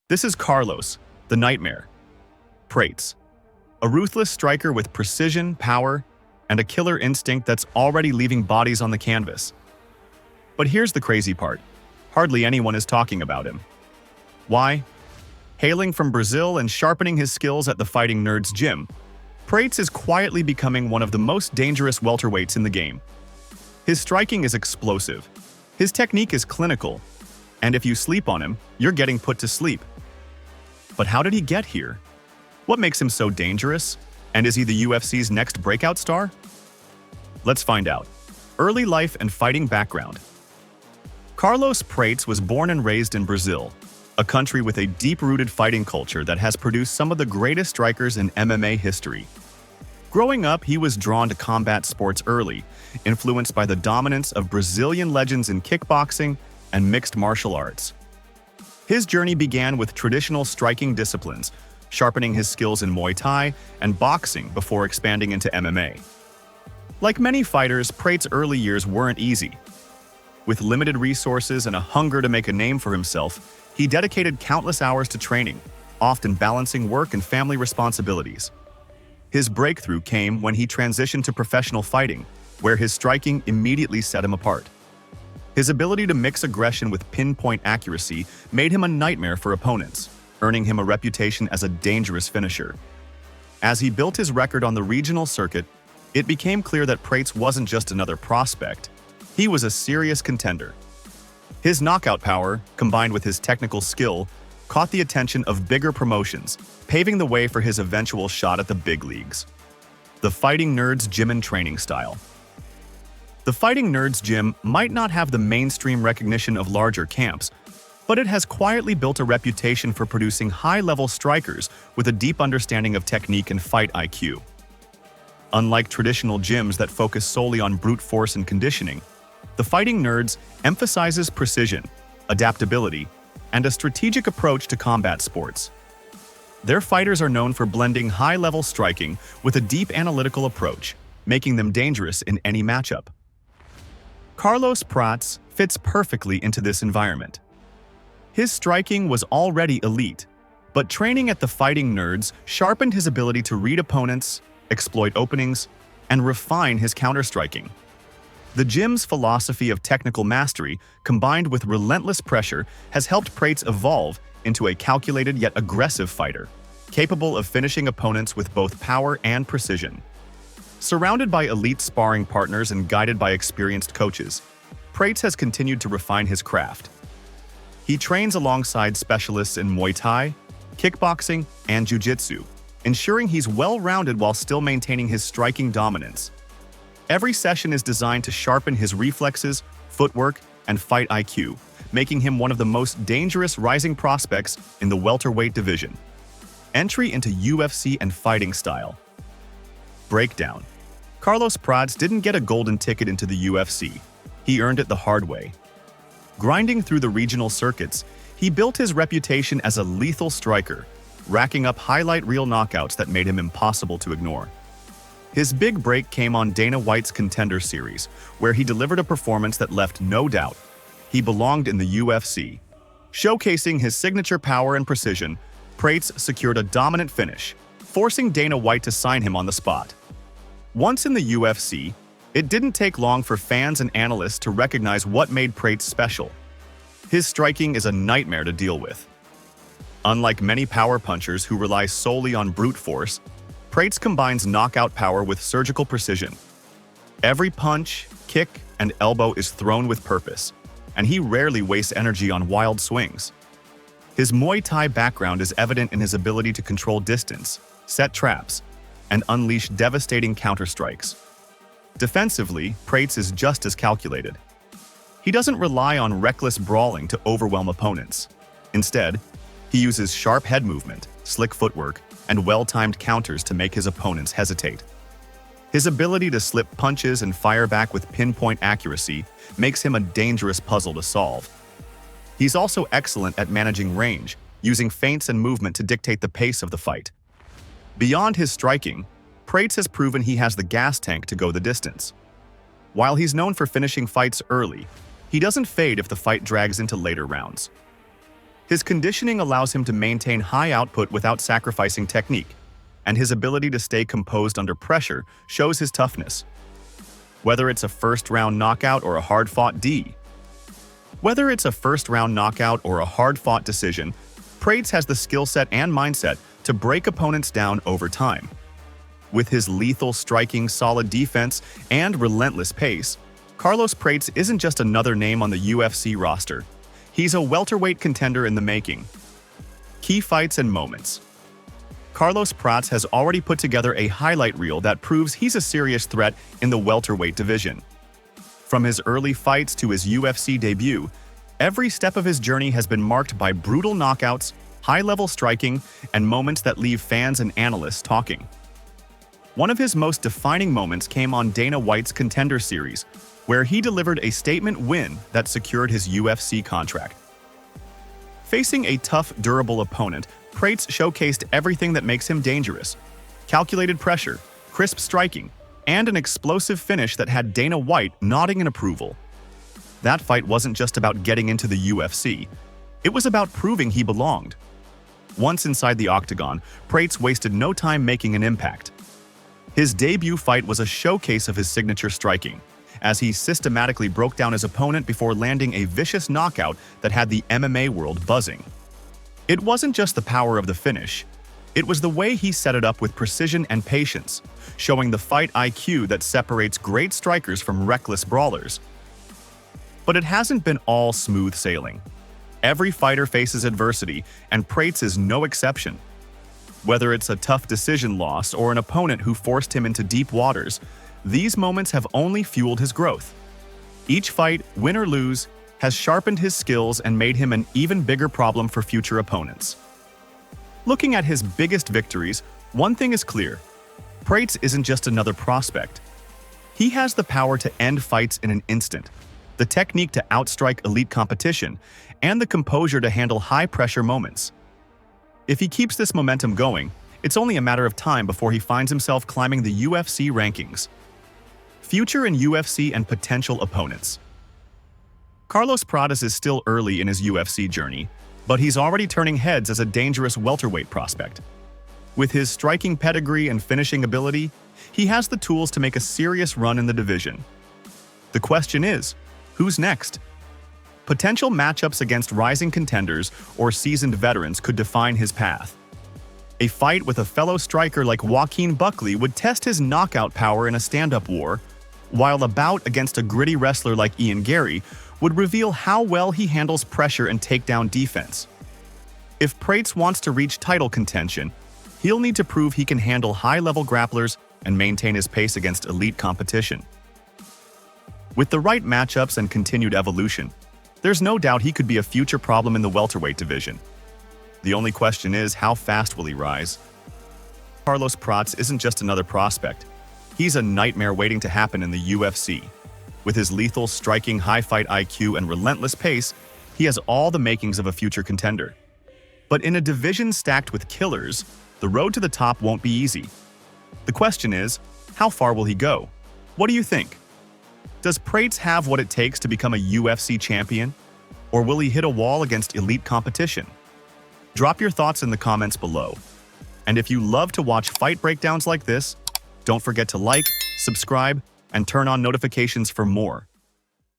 This is Carlos, the Nightmare. Prates, a ruthless striker with precision, power, and a killer instinct that's already leaving bodies on the canvas. But here's the crazy part. Hardly anyone is talking about him. Why? Hailing from Brazil and sharpening his skills at the Fighting Nerds gym, Prates is quietly becoming one of the most dangerous welterweights in the game. His striking is explosive. His technique is clinical. And if you sleep on him, you're getting put to sleep. But how did he get here? What makes him so dangerous? And is he the UFC's next breakout star? Let's find out. Early life and fighting background. Carlos Prates was born and raised in Brazil, a country with a deep-rooted fighting culture that has produced some of the greatest strikers in MMA history. Growing up, he was drawn to combat sports early, influenced by the dominance of Brazilian legends in kickboxing and mixed martial arts. His journey began with traditional striking disciplines, sharpening his skills in Muay Thai and boxing before expanding into MMA. Like many fighters, Prates' early years weren't easy. With limited resources and a hunger to make a name for himself, he dedicated countless hours to training, often balancing work and family responsibilities. His breakthrough came when he transitioned to professional fighting, where his striking immediately set him apart. His ability to mix aggression with pinpoint accuracy made him a nightmare for opponents, earning him a reputation as a dangerous finisher. As he built his record on the regional circuit, it became clear that Prates wasn't just another prospect. He was a serious contender. His knockout power, combined with his technical skill, caught the attention of bigger promotions, paving the way for his eventual shot at the big leagues. The Fighting Nerds Gym and Training Style. The Fighting Nerds Gym might not have the mainstream recognition of larger camps, but it has quietly built a reputation for producing high-level strikers with a deep understanding of technique and fight IQ. Unlike traditional gyms that focus solely on brute force and conditioning, the Fighting Nerds emphasizes precision, adaptability, and a strategic approach to combat sports. Their fighters are known for blending high-level striking with a deep analytical approach, making them dangerous in any matchup. Carlos Prates fits perfectly into this environment. His striking was already elite, but training at the Fighting Nerds sharpened his ability to read opponents, exploit openings, and refine his counter-striking. The gym's philosophy of technical mastery, combined with relentless pressure, has helped Prates evolve into a calculated yet aggressive fighter, capable of finishing opponents with both power and precision. Surrounded by elite sparring partners and guided by experienced coaches, Prates has continued to refine his craft. He trains alongside specialists in Muay Thai, kickboxing, and jiu-jitsu, ensuring he's well-rounded while still maintaining his striking dominance. Every session is designed to sharpen his reflexes, footwork, and fight IQ, making him one of the most dangerous rising prospects in the welterweight division. Entry into UFC and fighting style. Breakdown. Carlos Prates didn't get a golden ticket into the UFC. He earned it the hard way. Grinding through the regional circuits, he built his reputation as a lethal striker, racking up highlight reel knockouts that made him impossible to ignore. His big break came on Dana White's Contender Series, where he delivered a performance that left no doubt he belonged in the UFC. Showcasing his signature power and precision, Prates secured a dominant finish, forcing Dana White to sign him on the spot. Once in the UFC, it didn't take long for fans and analysts to recognize what made Prates special. His striking is a nightmare to deal with. Unlike many power punchers who rely solely on brute force, Prates combines knockout power with surgical precision. Every punch, kick, and elbow is thrown with purpose, and he rarely wastes energy on wild swings. His Muay Thai background is evident in his ability to control distance, set traps, and unleash devastating counterstrikes. Defensively, Prates is just as calculated. He doesn't rely on reckless brawling to overwhelm opponents. Instead, he uses sharp head movement, slick footwork, and well-timed counters to make his opponents hesitate. His ability to slip punches and fire back with pinpoint accuracy makes him a dangerous puzzle to solve. He's also excellent at managing range, using feints and movement to dictate the pace of the fight. Beyond his striking, Prates has proven he has the gas tank to go the distance. While he's known for finishing fights early, he doesn't fade if the fight drags into later rounds. His conditioning allows him to maintain high output without sacrificing technique, and his ability to stay composed under pressure shows his toughness. Whether it's a first-round knockout or a hard-fought decision, Prates has the skill set and mindset to break opponents down over time. With his lethal striking, solid defense, and relentless pace, Carlos Prates isn't just another name on the UFC roster. He's a welterweight contender in the making. Key fights and moments. Carlos Prates has already put together a highlight reel that proves he's a serious threat in the welterweight division. From his early fights to his UFC debut, every step of his journey has been marked by brutal knockouts, high-level striking, and moments that leave fans and analysts talking. One of his most defining moments came on Dana White's Contender Series, where he delivered a statement win that secured his UFC contract. Facing a tough, durable opponent, Prates showcased everything that makes him dangerous: calculated pressure, crisp striking, and an explosive finish that had Dana White nodding in approval. That fight wasn't just about getting into the UFC. It was about proving he belonged. Once inside the octagon, Prates wasted no time making an impact. His debut fight was a showcase of his signature striking, as he systematically broke down his opponent before landing a vicious knockout that had the MMA world buzzing. It wasn't just the power of the finish. It was the way he set it up with precision and patience, showing the fight IQ that separates great strikers from reckless brawlers. But it hasn't been all smooth sailing. Every fighter faces adversity, and Prates is no exception. Whether it's a tough decision loss or an opponent who forced him into deep waters, these moments have only fueled his growth. Each fight, win or lose, has sharpened his skills and made him an even bigger problem for future opponents. Looking at his biggest victories, one thing is clear: Prates isn't just another prospect. He has the power to end fights in an instant, the technique to outstrike elite competition, and the composure to handle high-pressure moments. If he keeps this momentum going, it's only a matter of time before he finds himself climbing the UFC rankings. Future in UFC and potential opponents. Carlos Prates is still early in his UFC journey, but he's already turning heads as a dangerous welterweight prospect. With his striking pedigree and finishing ability, he has the tools to make a serious run in the division. The question is, who's next? Potential matchups against rising contenders or seasoned veterans could define his path. A fight with a fellow striker like Joaquin Buckley would test his knockout power in a stand-up war, while a bout against a gritty wrestler like Ian Gary would reveal how well he handles pressure and takedown defense. If Prates wants to reach title contention, he'll need to prove he can handle high-level grapplers and maintain his pace against elite competition. With the right matchups and continued evolution, there's no doubt he could be a future problem in the welterweight division. The only question is, how fast will he rise? Carlos Prates isn't just another prospect. He's a nightmare waiting to happen in the UFC. With his lethal striking, high fight IQ, and relentless pace, he has all the makings of a future contender. But in a division stacked with killers, the road to the top won't be easy. The question is, how far will he go? What do you think? Does Prates have what it takes to become a UFC champion? Or will he hit a wall against elite competition? Drop your thoughts in the comments below. And if you love to watch fight breakdowns like this, don't forget to like, subscribe, and turn on notifications for more.